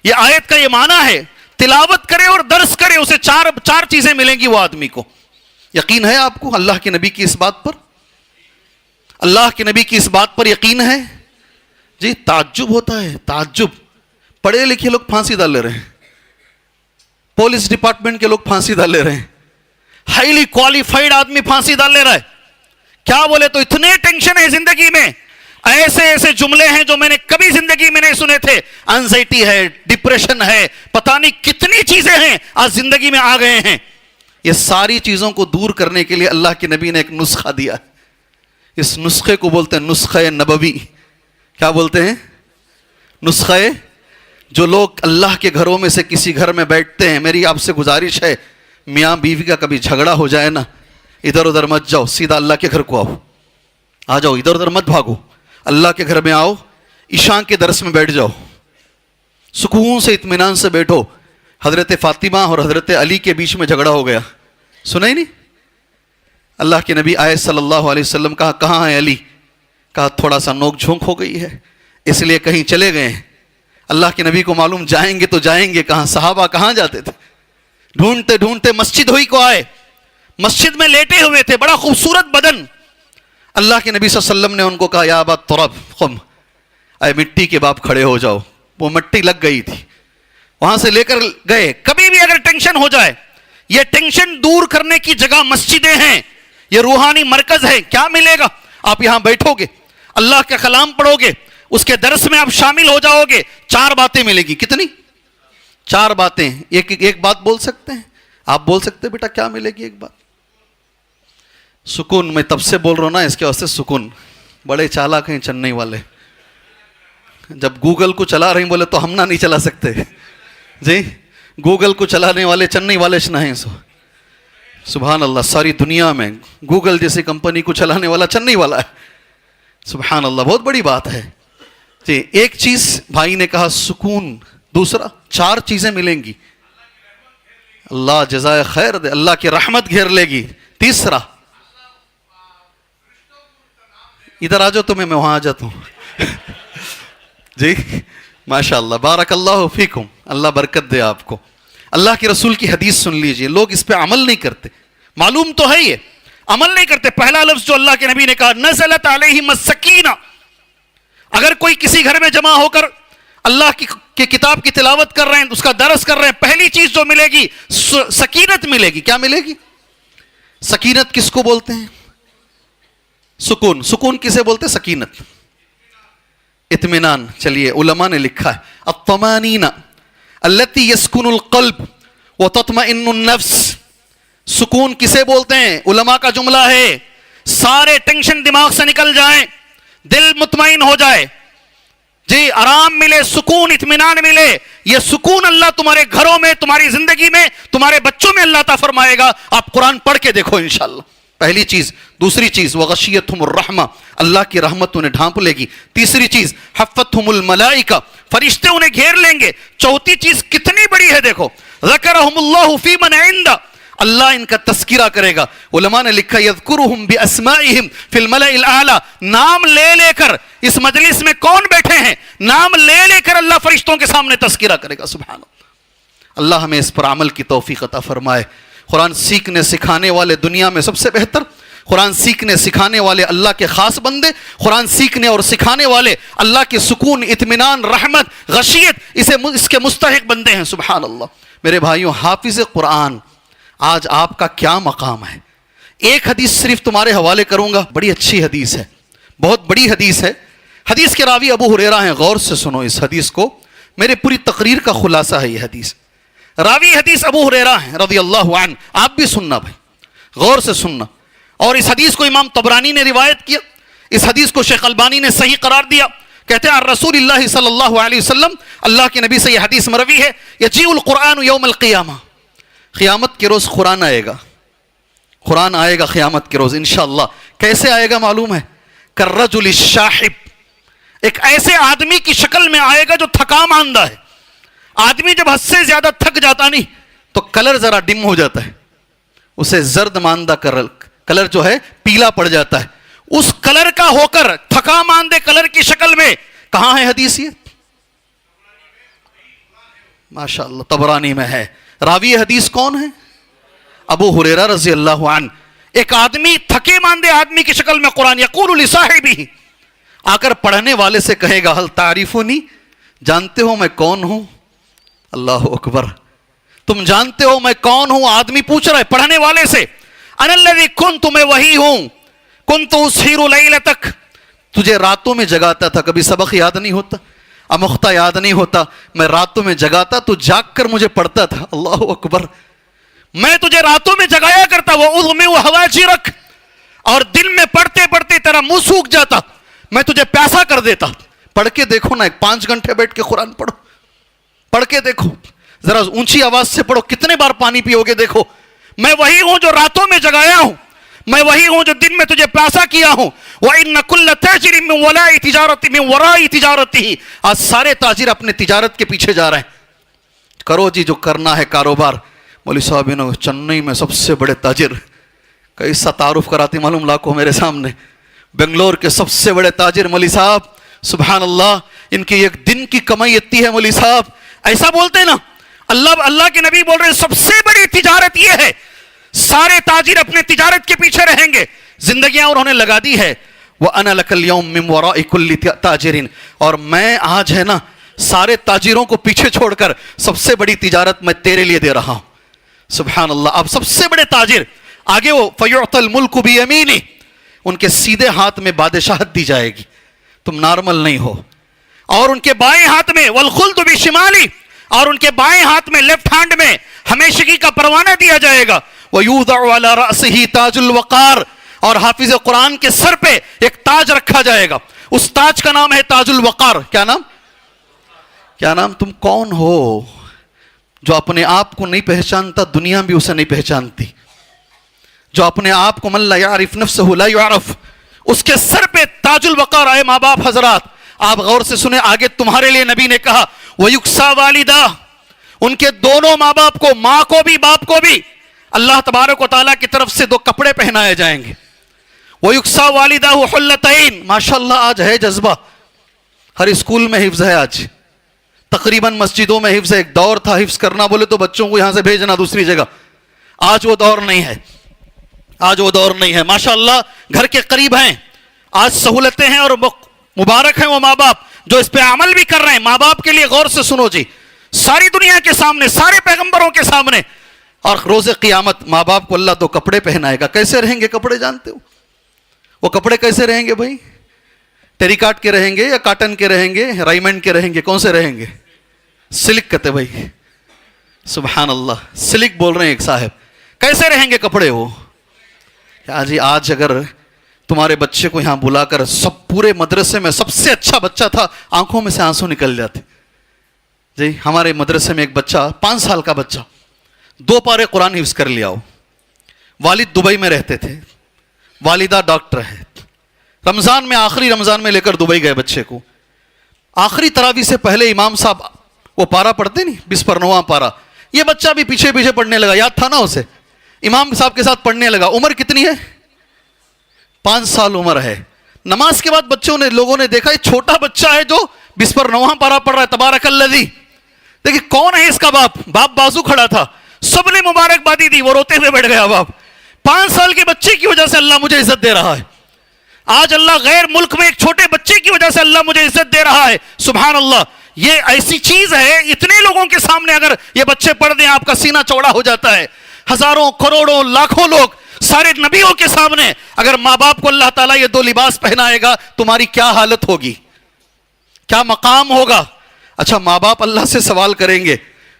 یہ آیت کا یہ معنی ہے, تلاوت کرے اور درس کرے, اسے چار چیزیں ملیں گی وہ آدمی کو. یقین ہے آپ کو اللہ کے نبی کی اس بات پر؟ اللہ کے نبی کی اس بات پر یقین ہے؟ جی تعجب ہوتا ہے, تعجب. پڑھے لکھے لوگ پھانسی ڈال لے رہے ہیں, پولیس ڈپارٹمنٹ کے لوگ پھانسی ڈال لے رہے ہیں, ہائیلی کوالیفائڈ آدمی پھانسی ڈال لے رہا ہے. کیا بولے تو اتنے ٹینشن ہے زندگی میں, ایسے ایسے جملے ہیں جو میں نے کبھی زندگی میں نہیں سنے تھے. انزائٹی ہے, ڈپریشن ہے, پتہ نہیں کتنی چیزیں ہیں آج زندگی میں آ گئے ہیں. یہ ساری چیزوں کو دور کرنے کے لیے اللہ کے نبی نے ایک نسخہ دیا ہے. اس نسخے کو بولتے ہیں نسخہ نبوی. کیا بولتے ہیں؟ نسخہ. جو لوگ اللہ کے گھروں میں سے کسی گھر میں بیٹھتے ہیں, میری آپ سے گزارش ہے, میاں بیوی کا کبھی جھگڑا ہو جائے نا, ادھر ادھر مت جاؤ, سیدھا اللہ کے گھر کو آ جاؤ, ادھر ادھر مت بھاگو, اللہ کے گھر میں آؤ, عشاء کے درس میں بیٹھ جاؤ, سکون سے اطمینان سے بیٹھو. حضرت فاطمہ اور حضرت علی کے بیچ میں جھگڑا ہو گیا, سنا ہی نہیں؟ اللہ کے نبی آئے صلی اللہ علیہ وسلم, کہا کہاں ہے علی؟ کہا تھوڑا سا نوک جھونک ہو گئی ہے, اس لیے کہیں چلے گئے ہیں. اللہ کے نبی کو معلوم جائیں گے تو جائیں گے کہاں, صحابہ کہاں جاتے تھے؟ ڈھونڈتے ڈھونڈتے مسجد ہوئی کو آئے, مسجد میں لیٹے ہوئے تھے, بڑا خوبصورت بدن. اللہ کے نبی صلی اللہ علیہ وسلم نے ان کو کہا یا ابا تراب قم, اے مٹی کے باپ کھڑے ہو جاؤ. وہ مٹی لگ گئی تھی, وہاں سے لے کر گئے. کبھی بھی اگر ٹینشن ہو جائے, یہ ٹینشن دور کرنے کی جگہ مسجدیں ہیں, یہ روحانی مرکز ہے. کیا ملے گا؟ آپ یہاں بیٹھو گے, اللہ کا کلام پڑھو گے, اس کے درس میں آپ شامل ہو جاؤ گے, 4 باتیں ملے گی. کتنی؟ 4 باتیں. ایک بات بول سکتے ہیں آپ؟ بول سکتے بیٹا کیا ملے گی ایک بات؟ سکون. میں تب سے بول رہا ہوں نا اس کے واسطے سکون. بڑے چالاک ہیں چنئی والے, جب گوگل کو چلا رہے ہیں بولے تو ہم نہ نہیں چلا سکتے. جی گوگل کو چلانے والے چنئی والے نہ ہیں. سبحان اللہ, ساری دنیا میں گوگل جیسی کمپنی کو چلانے والا چنئی والا ہے. سبحان اللہ, بہت بڑی بات ہے. جی ایک چیز بھائی نے کہا سکون. دوسرا 4 چیزیں ملیں گی, اللہ جزائے خیر دے, اللہ کی رحمت گھیر لے گی. تیسرا, ادھر آ جاؤ تمہیں میں وہاں آ جاتا ہوں. جی ماشاء اللہ, بارک اللہ فیکم, اللہ برکت دے آپ کو. اللہ کے رسول کی حدیث سن لیجئے. لوگ اس پہ عمل نہیں کرتے, معلوم تو ہے, یہ عمل نہیں کرتے. پہلا لفظ جو اللہ کے نبی نے کہا, نزلت علیہم السکینہ. اگر کوئی کسی گھر میں جمع ہو کر اللہ کی کتاب کی تلاوت کر رہے ہیں, اس کا درس کر رہے ہیں, پہلی چیز جو ملے گی سکینت ملے گی. کیا ملے گی؟ سکینت کس کو بولتے ہیں؟ سکون. سکون کسے بولتے ہیں؟ سکینت, اطمینان. چلیے علماء نے لکھا ہے الطمانینہ التی یسکن القلب وتطمئن النفس. سکون کسے بولتے ہیں؟ علماء کا جملہ ہے, سارے ٹینشن دماغ سے نکل جائیں, دل مطمئن ہو جائے, جی آرام ملے, سکون اطمینان ملے. یہ سکون اللہ تمہارے گھروں میں, تمہاری زندگی میں, تمہارے بچوں میں اللہ عطا فرمائے گا. آپ قرآن پڑھ کے دیکھو انشاءاللہ. پہلی چیز. دوسری چیز وغشیتہم الرحمہ, اللہ کی رحمت انہیں ڈھانپ لے گی. تیسری چیز حفتہم الملائکہ, فرشتے انہیں گھیر لیں گے. چوتھی چیز کتنی بڑی ہے دیکھو, ذکرہم اللہ فی من عندہ, اللہ ان کا تذکرہ کرے گا. علماء نے لکھا یذکرہم باسمائہم فی الملأ الاعلی, نام لے لے کر اس مجلس میں کون بیٹھے ہیں, نام لے لے کر اللہ فرشتوں کے سامنے تذکرہ کرے گا. سبحان اللہ. اللہ ہمیں اس پر عمل کی توفیق عطا فرمائے. قرآن سیکھنے سکھانے والے دنیا میں سب سے بہتر, قرآن سیکھنے سکھانے والے اللہ کے خاص بندے, قرآن سیکھنے اور سکھانے والے اللہ کے سکون, اطمینان, رحمت, غشیت, اس کے مستحق بندے ہیں. سبحان اللہ. میرے بھائیوں, حافظ قرآن آج آپ کا کیا مقام ہے؟ ایک حدیث صرف تمہارے حوالے کروں گا, بڑی اچھی حدیث ہے, بہت بڑی حدیث ہے. حدیث کے راوی ابو ہریرہ ہیں. غور سے سنو اس حدیث کو, میرے پوری تقریر کا خلاصہ ہے یہ حدیث. راوی حدیث ابو ہریرہ ہیں رضی اللہ عنہ. آپ بھی سننا بھائی, غور سے سننا. اور اس حدیث کو امام طبرانی نے روایت کیا, اس حدیث کو شیخ البانی نے صحیح قرار دیا. کہتے ہیں رسول اللہ صلی اللہ علیہ وسلم, اللہ کے نبی سے یہ حدیث مروی ہے, یجیء القرآن یوم القیامہ, قیامت کے روز قرآن آئے گا. قرآن آئے گا قیامت کے روز انشاءاللہ. کیسے آئے گا معلوم ہے؟ کالرجل الشاحب, ایک ایسے آدمی کی شکل میں آئے گا جو تھکا ماندہ ہے. آدمی جب حد سے زیادہ تھک جاتا نہیں تو کلر ذرا ڈم ہو جاتا ہے, اسے زرد ماندہ کلر جو ہے پیلا پڑ جاتا ہے، اس کلر کا ہو کر تھکا ماندے کلر کی شکل میں کہاں ہے حدیث؟ یہ ماشاء اللہ طبرانی میں ہے۔ راوی حدیث کون ہے؟ ابو ہریرہ رضی اللہ عنہ۔ ایک آدمی تھکے ماندے آدمی کی شکل میں قرآن، یقول لصاحبہ، آ کر پڑھنے والے سے کہے گا، ہل تعریفونی، جانتے ہو میں کون ہوں؟ اللہ اکبر، تم جانتے ہو میں کون ہوں؟ آدمی پوچھ رہا ہے پڑھنے والے سے، انا الذی کنت، میں وہی ہوں، کنت اسہر لیلتک، تجھے راتوں میں جگاتا تھا، کبھی سبق یاد نہیں ہوتا، امختہ یاد نہیں ہوتا، میں راتوں میں جگاتا، تو جاگ کر مجھے پڑھتا تھا۔ اللہ اکبر، میں تجھے راتوں میں جگایا کرتا، وہ اضمی و حواجرک، اور دن میں پڑھتے پڑھتے تیرا منہ سوکھ جاتا، میں تجھے پیاسا کر دیتا۔ پڑھ کے دیکھو نا، 5 گھنٹے بیٹھ کے قرآن پڑھو، پڑھ کے دیکھو، ذرا اونچی آواز سے پڑھو، کتنے بار پانی پیو گے دیکھو۔ میں وہی ہوں جو راتوں میں جگایا ہوں، میں وہی ہوں جو دن میں تجھے پیاسا کیا ہوں۔ وَإِنَّ كُلَّ تَاجِرٍ مِّن وَرَاءِ تِجَارَتِهِ، آج سارے تاجر اپنے تجارت کے پیچھے جا رہے ہیں، کرو جی جو کرنا ہے کاروبار۔ مولوی صاحب نے چنئی میں سب سے بڑے تاجر، کیسا تعارف کراتی معلوم لاکھوں میرے سامنے، بنگلور کے سب سے بڑے تاجر مولوی صاحب، سبحان اللہ، ان کی ایک دن کی کمائی اتنی ہے مولوی صاحب، ایسا بولتے ہیں نا، اللہ کے نبی بول رہے ہیں سب سے بڑی تجارت یہ ہے، سارے تاجر اپنے تجارت کے پیچھے رہیں گے، زندگیاں انہوں نے لگا دی ہے۔ وَأَنَا لَكَ الْيَوْمِ مِنْ وَرَاءِ كُلِّ تَاجِرٍ، اور میں آج ہے نا سارے تاجروں کو پیچھے چھوڑ کر سب سے بڑی تجارت میں تیرے لیے دے رہا ہوں۔ سبحان اللہ، اب سب سے بڑے تاجر آگے، وہ فَيُعْطَى الْمُلْكُ بِيَمِينِهِ، ان کے سیدھے ہاتھ میں بادشاہت دی جائے گی، تم نارمل نہیں ہو، اور ان کے بائیں ہاتھ میں وَالْخُلْدُ بِشِمَالِهِ، اور ان کے بائیں ہاتھ میں لیفٹ ہینڈ میں ہمیشگی کا پروانہ دیا جائے گا۔ وَيُوضَعُ عَلَى رَأْسِهِ تَاجُ الْوَقَارِ، اور حافظ قرآن کے سر پہ ایک تاج رکھا جائے گا، اس تاج کا نام ہے تاج الوقار۔ کیا نام؟ کیا نام؟ تم کون ہو جو اپنے آپ کو نہیں پہچانتا، دنیا بھی اسے نہیں پہچانتی، جو اپنے آپ کو من لا یعرف نفسہ لا یعرف، اس کے سر پہ تاج الوقار آئے۔ ماں باپ حضرات آپ غور سے سنیں، آگے تمہارے لیے نبی نے کہا وَيُكْسَى وَالِدَاهُ، ان کے دونوں ماں باپ کو، ماں کو بھی باپ کو بھی، اللہ تبارک و تعالیٰ کی طرف سے 2 کپڑے پہنائے جائیں گے۔ وَيُكْسَى وَالِدَاهُ حُلَّتَيْن، ماشاءاللہ آج ہے جذبہ، ہر اسکول میں حفظ ہے، آج تقریباً مسجدوں میں حفظ ہے۔ ایک دور تھا حفظ کرنا بولے تو بچوں کو یہاں سے بھیجنا دوسری جگہ، آج وہ دور نہیں ہے، آج وہ دور نہیں ہے، ماشاءاللہ گھر کے قریب ہیں، آج سہولتیں ہیں، اور مبارک ہیں وہ ماں باپ جو اس پہ عمل بھی کر رہے ہیں۔ ماں باپ کے لیے غور سے سنو جی، ساری دنیا کے سامنے، سارے پیغمبروں کے سامنے، اور روز قیامت ماں باپ کو اللہ 2 کپڑے پہنائے گا۔ کیسے رہیں گے کپڑے جانتے ہو؟ وہ کپڑے کیسے رہیں گے بھائی؟ ٹیری کاٹ کے رہیں گے یا کاٹن کے رہیں گے، رائمنڈ کے رہیں گے، کون سے رہیں گے؟ سلک کہتے بھائی، سبحان اللہ، سلک بول رہے ہیں ایک صاحب۔ کیسے رہیں گے کپڑے وہ؟ جی آج اگر تمہارے بچے کو یہاں بلا کر، سب پورے مدرسے میں سب سے اچھا بچہ تھا، آنکھوں میں سے آنسو نکل جاتے۔ جی ہمارے مدرسے میں ایک بچہ، 5 سال کا بچہ، 2 پارے قرآن حفظ کر لیا ہو، والد دبئی میں رہتے تھے، والدہ ڈاکٹر ہے، رمضان میں، آخری رمضان میں لے کر دبئی گئے بچے کو، آخری تراویح سے پہلے امام صاحب وہ پارا پڑھتے نہیں، 29واں پارا، یہ بچہ بھی پیچھے پیچھے پڑھنے لگا، یاد تھا نا اسے، امام صاحب کے ساتھ پڑھنے لگا۔ عمر کتنی ہے؟ 5 سال عمر ہے۔ نماز کے بعد بچوں نے، لوگوں نے دیکھا یہ چھوٹا بچہ ہے جو 29واں پارا پڑھ رہا ہے، تبارک الذی، دیکھیں کون ہے اس کا باپ؟ باپ بازو کھڑا تھا، سب نے مبارکبادی دی، وہ روتے ہوئے بیٹھ گیا باپ، 5 سال کے بچے کی وجہ سے اللہ مجھے عزت دے رہا ہے، آج اللہ غیر ملک میں ایک چھوٹے بچے کی وجہ سے اللہ مجھے عزت دے رہا ہے، سبحان اللہ۔ یہ ایسی چیز ہے، اتنے لوگوں کے سامنے اگر یہ بچے پڑھ دیں آپ کا سینہ چوڑا ہو جاتا ہے، ہزاروں کروڑوں لاکھوں لوگ سارے نبیوں کے سامنے اگر ماں باپ کو اللہ تعالیٰ یہ 2 لباس پہنائے گا، تمہاری کیا حالت ہوگی، کیا مقام ہوگا؟ اچھا ماں باپ اللہ سے سوال کریں گے،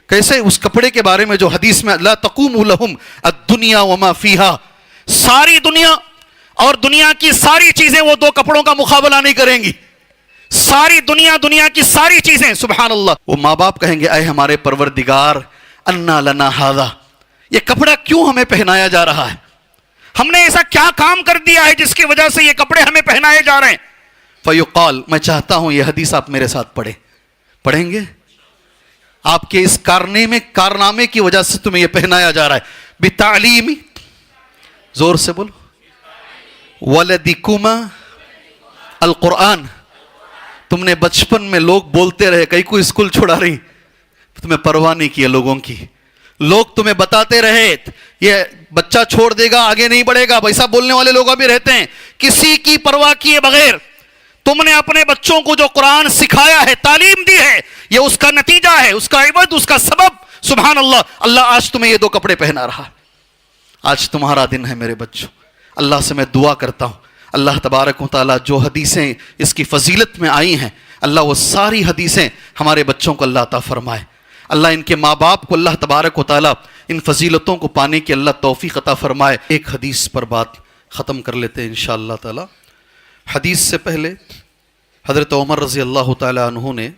کیسے؟ اس کپڑے کے بارے میں جو حدیث میں لا تقوم لہم الدنیا وما فیہا، ساری دنیا اور دنیا کی ساری چیزیں وہ 2 کپڑوں کا مقابلہ نہیں کریں گی، ساری دنیا، دنیا کی ساری چیزیں، سبحان اللہ۔ وہ ماں باپ کہیں گے اے ہمارے پروردگار، انا لنا ھذا، یہ کپڑا کیوں ہمیں پہنایا جا رہا ہے؟ ہم نے ایسا کیا کام کر دیا ہے جس کی وجہ سے یہ کپڑے ہمیں پہنائے جا رہے ہیں؟ فیقال، میں چاہتا ہوں یہ حدیث آپ میرے ساتھ پڑھیں گے؟ آپ کے اس کارنامے کی وجہ سے تمہیں یہ پہنایا جا رہا ہے، بتعلیمی، زور سے بولو، ولدکما القرآن. تم نے بچپن میں لوگ بولتے رہے, کئی کو اسکول چھوڑا رہی, تمہیں پرواہ نہیں کی لوگوں کی. لوگ تمہیں بتاتے رہے یہ بچہ چھوڑ دے گا, آگے نہیں بڑھے گا, ایسا بولنے والے لوگ بھی رہتے ہیں. کسی کی پرواہ کیے بغیر تم نے اپنے بچوں کو جو قرآن سکھایا ہے, تعلیم دی ہے, یہ اس کا نتیجہ ہے, اس کا عوض, اس کا سبب. سبحان اللہ. اللہ آج تمہیں یہ 2 کپڑے پہنا رہا. آج تمہارا دن ہے میرے بچوں. اللہ سے میں دعا کرتا ہوں, اللہ تبارک و تعالیٰ جو حدیثیں اس کی فضیلت میں آئی ہیں, اللہ وہ ساری حدیثیں ہمارے بچوں کو اللہ عطا فرمائے. اللہ ان کے ماں باپ کو اللہ تبارک و تعالیٰ ان فضیلتوں کو پانے کی اللہ توفیق عطا فرمائے. ایک حدیث پر بات ختم کر لیتے ہیں انشاءاللہ تعالیٰ. حدیث سے پہلے حضرت عمر رضی اللہ تعالیٰ عنہ نے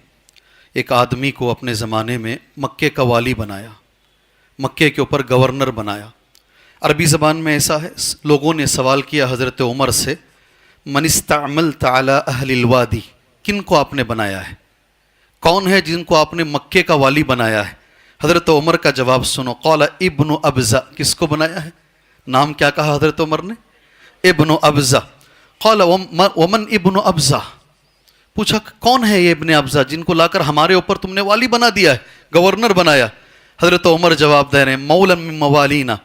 ایک آدمی کو اپنے زمانے میں مکے کا والی بنایا, مکے کے اوپر گورنر بنایا. عربی زبان میں ایسا ہے, لوگوں نے سوال کیا حضرت عمر سے, من استعملت علی اہل الوادی, کن کو آپ نے بنایا ہے, کون ہے جن کو آپ نے مکے کا والی بنایا ہے؟ حضرت عمر کا جواب سنو. قال ابن ابزہ. کس کو بنایا ہے؟ نام کیا کہا حضرت عمر نے؟ ابن ابزہ. قال ومن ابن ابزہ. پوچھا کون ہے یہ ابن ابزہ جن کو لا کر ہمارے اوپر تم نے والی بنا دیا ہے, گورنر بنایا؟ حضرت عمر جواب دے رہے ہیں, مولا من موالینا,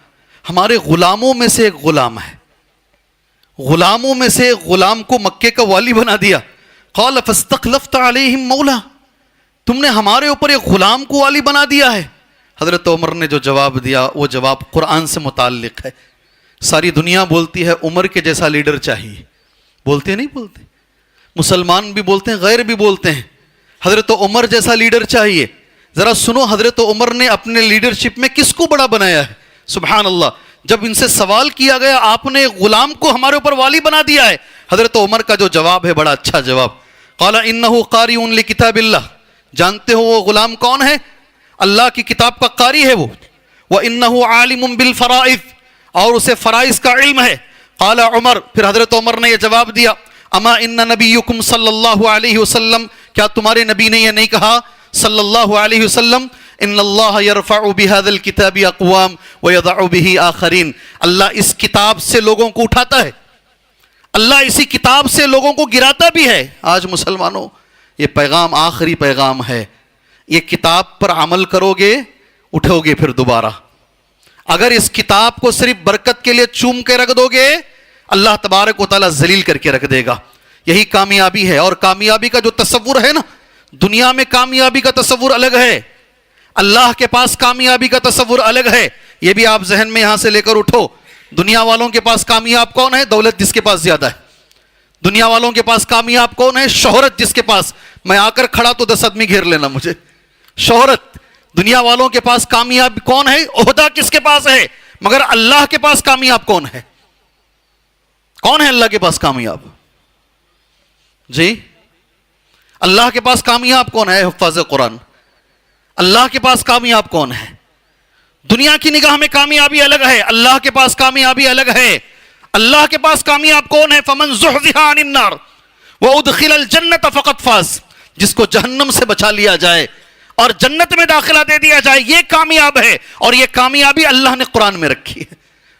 ہمارے غلاموں میں سے ایک غلام ہے, غلاموں میں سے ایک غلام کو مکے کا والی بنا دیا. قال فاستخلفت علیہم مولا, تم نے ہمارے اوپر ایک غلام کو والی بنا دیا ہے. حضرت عمر نے جو جواب دیا وہ جواب قرآن سے متعلق ہے. ساری دنیا بولتی ہے عمر کے جیسا لیڈر چاہیے, بولتے نہیں بولتے, مسلمان بھی بولتے ہیں, غیر بھی بولتے ہیں, حضرت عمر جیسا لیڈر چاہیے. ذرا سنو حضرت عمر نے اپنے لیڈرشپ میں کس کو بڑا بنایا ہے. سبحان اللہ. جب ان سے سوال کیا گیا آپ نے غلام کو ہمارے اوپر والی بنا دیا ہے, حضرت عمر کا جو جواب ہے بڑا اچھا جواب. قال انہ قاری لکتاب اللہ, جانتے ہو وہ غلام کون ہے؟ اللہ کی کتاب کا قاری ہے وہ. وَإِنَّهُ عَالِمٌ بِالْفَرَائِضِ, اور اسے فرائض کا علم ہے. قال عمر, پھر حضرت عمر نے یہ جواب دیا, اما ان نبیکم صلی اللہ علیہ وسلم, کیا تمہارے نبی نے یہ نہیں کہا صلی اللہ علیہ وسلم, ان اللہ یرفع بهذا الكتاب اقوام ويضع به آخرین, اللہ اس کتاب سے لوگوں کو اٹھاتا ہے, اللہ اسی کتاب سے لوگوں کو گراتا بھی ہے. آج مسلمانوں یہ پیغام آخری پیغام ہے, یہ کتاب پر عمل کرو گے اٹھو گے پھر دوبارہ. اگر اس کتاب کو صرف برکت کے لیے چوم کے رکھ دو گے, اللہ تبارک و تعالیٰ ذلیل کر کے رکھ دے گا. یہی کامیابی ہے. اور کامیابی کا جو تصور ہے نا, دنیا میں کامیابی کا تصور الگ ہے, اللہ کے پاس کامیابی کا تصور الگ ہے. یہ بھی آپ ذہن میں یہاں سے لے کر اٹھو. دنیا والوں کے پاس کامیاب کون ہے؟ دولت جس کے پاس زیادہ ہے. دنیا والوں کے پاس کامیاب کون ہے؟ شہرت جس کے پاس, میں آ کر کھڑا تو 10 آدمی گھیر لینا مجھے, شہرت. دنیا والوں کے پاس کامیاب کون ہے؟ عہدہ کس کے پاس ہے؟ مگر اللہ کے پاس کامیاب کون ہے؟ کون ہے اللہ کے پاس کامیاب؟ جی اللہ کے پاس کامیاب کون ہے؟ حفاظ قرآن. اللہ کے پاس کامیاب کون ہے؟ دنیا کی نگاہ میں کامیابی الگ ہے, اللہ کے پاس کامیابی الگ ہے. اللہ کے پاس کامیاب کون ہے؟ فمن زحزح عن النار وادخل الجنت فقد فاز, جس کو جہنم سے بچا لیا جائے اور جنت میں داخلہ دے دیا جائے, یہ کامیاب ہے. اور یہ کامیابی اللہ نے قرآن میں رکھی ہے.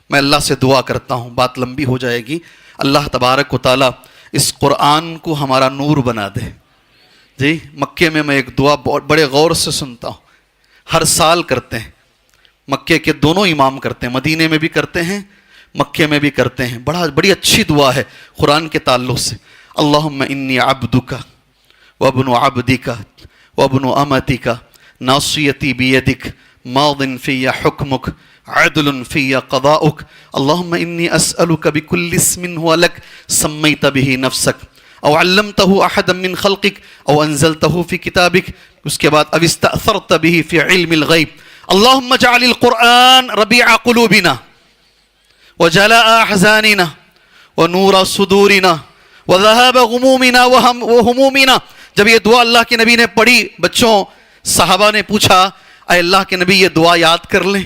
میں اللہ سے دعا کرتا ہوں, بات لمبی ہو جائے گی, اللہ تبارک و تعالیٰ اس قرآن کو ہمارا نور بنا دے. جی مکے میں ایک دعا بڑے غور سے سنتا ہوں, ہر سال کرتے ہیں, مکے کے دونوں امام کرتے ہیں, مدینے میں بھی کرتے ہیں, مکے میں بھی کرتے ہیں. بڑی اچھی دعا ہے قرآن کے تعلق سے. اللہم انی عبدک وابن عبدک وابن امتک ناصیتی بیدک ماض فی حکمک عدل فی قضاؤک اللہم انی اسألک بکل اسم هو لک سمیت به نفسک او علمته احدا من خلقک او انزلته فی کتابک. اس کے بعد او استأثرت به فی علم الغیب اللہم اجعل القرآن ربیع قلوبنا وجلاء احزاننا ونور صدورنا وذهاب غمومنا وهمومنا. جب یہ دعا اللہ کے نبی نے پڑھی, بچوں صحابہ نے پوچھا اے اللہ کے نبی یہ دعا یاد کر لیں.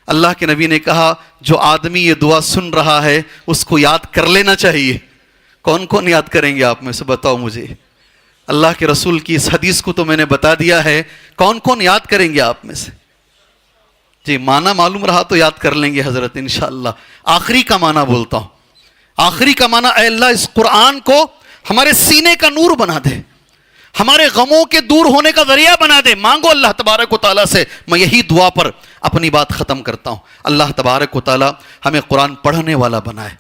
اللہ کے نبی نے کہا جو آدمی یہ دعا سن رہا ہے اس کو یاد کر لینا چاہیے. کون کون یاد کریں گے آپ میں سے بتاؤ مجھے؟ اللہ کے رسول کی اس حدیث کو تو میں نے بتا دیا ہے, کون کون یاد کریں گے آپ میں سے؟ جی معنی معلوم رہا تو یاد کر لیں گے حضرت انشاءاللہ. آخری کا معنی بولتا ہوں, آخری کا معنی اے اللہ اس قرآن کو ہمارے سینے کا نور بنا دے، ہمارے غموں کے دور ہونے کا ذریعہ بنا دے۔ مانگو اللہ تبارک و تعالیٰ سے۔ میں یہی دعا پر اپنی بات ختم کرتا ہوں۔ اللہ تبارک و تعالیٰ ہمیں قرآن پڑھنے والا بنائے،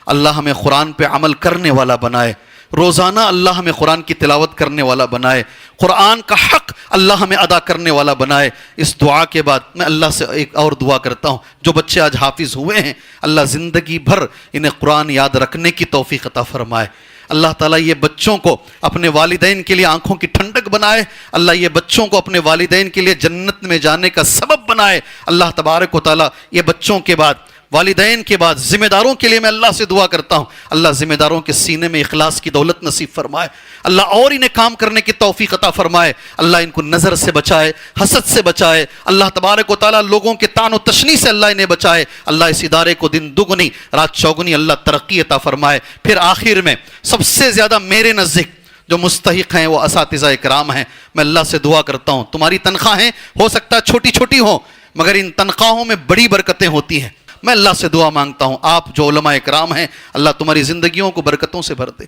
اللہ ہمیں قرآن پہ عمل کرنے والا بنائے، روزانہ اللہ ہمیں قرآن کی تلاوت کرنے والا بنائے، قرآن کا حق اللہ ہمیں ادا کرنے والا بنائے۔ اس دعا کے بعد میں اللہ سے ایک اور دعا کرتا ہوں، جو بچے آج حافظ ہوئے ہیں اللہ زندگی بھر انہیں قرآن یاد رکھنے کی توفیق عطا فرمائے۔ اللہ تعالیٰ یہ بچوں کو اپنے والدین کے لیے آنکھوں کی ٹھنڈک بنائے، اللہ یہ بچوں کو اپنے والدین کے لیے جنت میں جانے کا سبب بنائے۔ اللہ تبارک و تعالیٰ یہ بچوں کے بعد، والدین کے بعد ذمہ داروں کے لیے میں اللہ سے دعا کرتا ہوں، اللہ ذمہ داروں کے سینے میں اخلاص کی دولت نصیب فرمائے، اللہ اور انہیں کام کرنے کی توفیق عطا فرمائے، اللہ ان کو نظر سے بچائے، حسد سے بچائے، اللہ تبارک و تعالیٰ لوگوں کے طعن و تشنیع سے اللہ انہیں بچائے، اللہ اس ادارے کو دن دگنی رات چوگنی اللہ ترقی عطا فرمائے۔ پھر آخر میں سب سے زیادہ میرے نزدیک جو مستحق ہیں وہ اساتذہ کرام ہیں۔ میں اللہ سے دعا کرتا ہوں، تمہاری تنخواہیں ہو سکتا ہے چھوٹی چھوٹی ہوں، مگر ان تنخواہوں میں بڑی برکتیں ہوتی ہیں۔ میں اللہ سے دعا مانگتا ہوں، آپ جو علماء کرام ہیں اللہ تمہاری زندگیوں کو برکتوں سے بھر دے،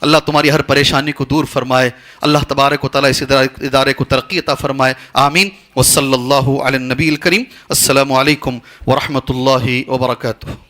اللہ تمہاری ہر پریشانی کو دور فرمائے، اللہ تبارک و تعالیٰ اس ادارے کو ترقی عطا فرمائے، آمین۔ وصلی اللہ علی النبی الکریم۔ السلام علیکم ورحمۃ اللہ وبرکاتہ۔